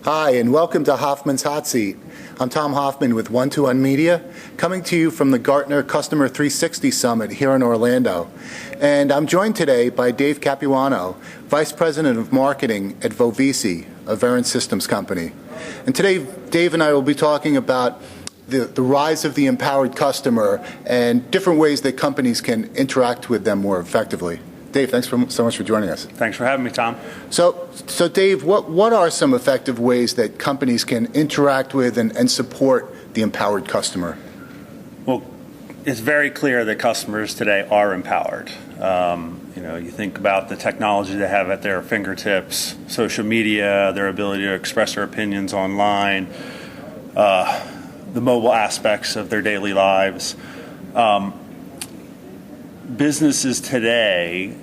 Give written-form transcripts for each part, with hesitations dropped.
Hi, and welcome to Hoffman's Hot Seat. I'm Tom Hoffman with 1-to-1 Media, coming to you from the Gartner Customer 360 Summit here in Orlando. And I'm joined today by Dave Capuano, Vice President of Marketing at Vovici, a Verint Systems company. And today, Dave and I will be talking about the rise of the empowered customer and different ways that companies can interact with them more effectively. Dave, thanks so much for joining us. Thanks for having me, Tom. So Dave, what are some effective ways that companies can interact with and support the empowered customer? Well, it's very clear that customers today are empowered. You think about the technology they have at their fingertips, social media, their ability to express their opinions online, the mobile aspects of their daily lives. Businesses today,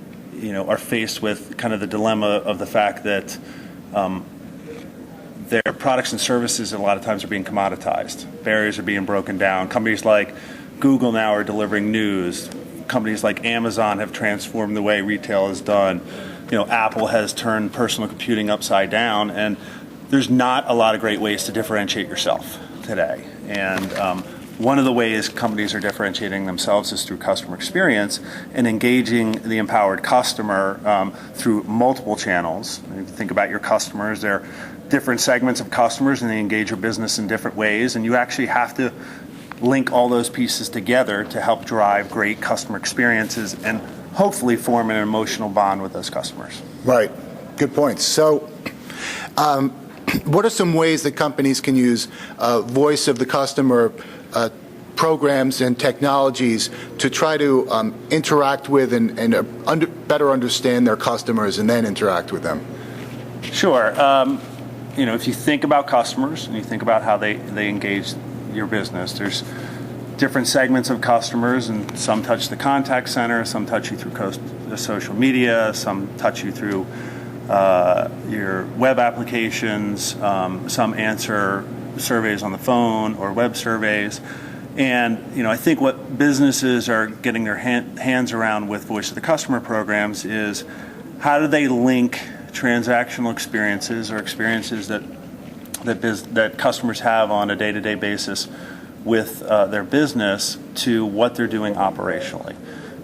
are faced with kind of the dilemma of the fact that their products and services a lot of times are being commoditized. Barriers are being broken down. Companies like Google now are delivering news. Companies like Amazon have transformed the way retail is done. Apple has turned personal computing upside down, and there's not a lot of great ways to differentiate yourself today. And one of the ways companies are differentiating themselves is through customer experience and engaging the empowered customer through multiple channels. If you think about your customers, they're different segments of customers and they engage your business in different ways, and you actually have to link all those pieces together to help drive great customer experiences and hopefully form an emotional bond with those customers. Right. Good point. So what are some ways that companies can use voice of the customer programs and technologies to try to interact with and better understand their customers and then interact with them? Sure. If you think about customers and you think about how they engage your business, there's different segments of customers, and some touch the contact center, some touch you through the social media, some touch you through your web applications, some answer surveys on the phone or web surveys. And I think what businesses are getting their hands around with voice of the customer programs is how do they link transactional experiences or experiences that customers have on a day-to-day basis with their business to what they're doing operationally.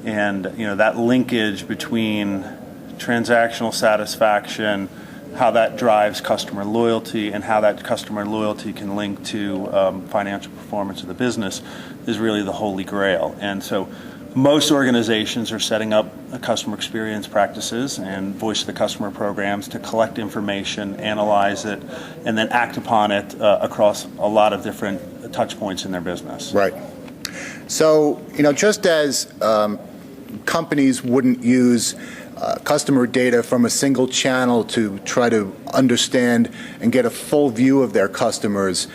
And that linkage between transactional satisfaction, how that drives customer loyalty, and how that customer loyalty can link to financial performance of the business is really the holy grail. And so most organizations are setting up customer experience practices and voice of the customer programs to collect information, analyze it, and then act upon it across a lot of different touch points in their business. Right. So, just as companies wouldn't use customer data from a single channel to try to understand and get a full view of their customers,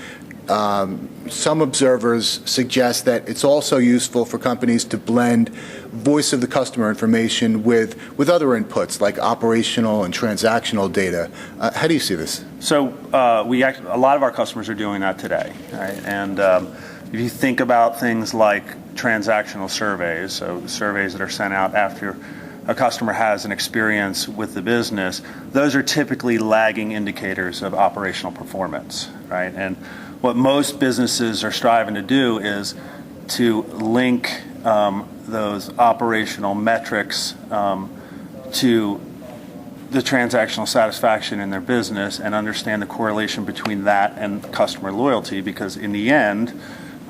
some observers suggest that it's also useful for companies to blend voice of the customer information with other inputs like operational and transactional data. How do you see this? So a lot of our customers are doing that today, right? And if you think about things like transactional surveys, so surveys that are sent out after a customer has an experience with the business, those are typically lagging indicators of operational performance, right? And what most businesses are striving to do is to link those operational metrics to the transactional satisfaction in their business and understand the correlation between that and customer loyalty, because in the end,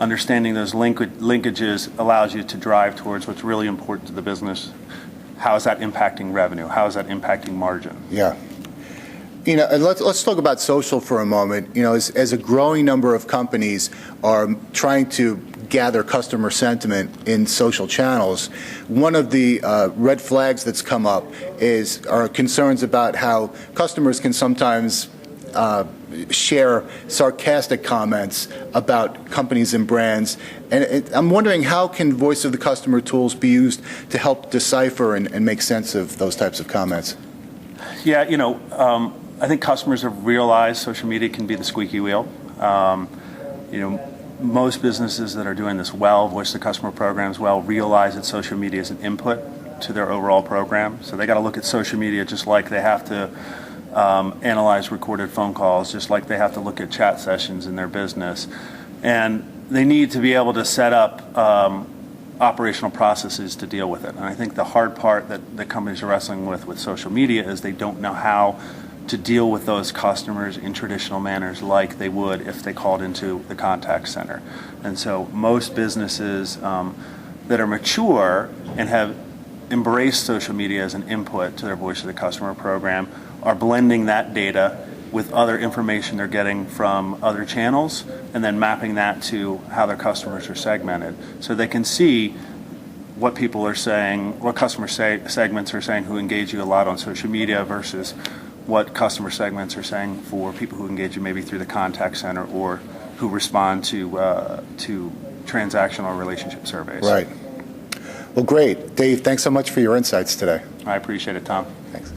understanding those linkages allows you to drive towards what's really important to the business. How is that impacting revenue? How is that impacting margin? Yeah. And let's talk about social for a moment. As a growing number of companies are trying to gather customer sentiment in social channels, one of the red flags that's come up are concerns about how customers can sometimes share sarcastic comments about companies and brands. And I'm wondering, how can voice of the customer tools be used to help decipher and make sense of those types of comments? Yeah, I think customers have realized social media can be the squeaky wheel. Most businesses that are doing this well, voice of the customer programs well, realize that social media is an input to their overall program. So they got to look at social media just like they have to analyze recorded phone calls, just like they have to look at chat sessions in their business. And they need to be able to set up operational processes to deal with it. And I think the hard part that the companies are wrestling with social media is they don't know how to deal with those customers in traditional manners like they would if they called into the contact center. And so most businesses that are mature and have embraced social media as an input to their Voice of the Customer program are blending that data with other information they're getting from other channels and then mapping that to how their customers are segmented so they can see what people are saying, what customer segments are saying who engage you a lot on social media versus what customer segments are saying for people who engage you maybe through the contact center or who respond to transactional relationship surveys. Right. Well, great. Dave, thanks so much for your insights today. I appreciate it, Tom. Thanks.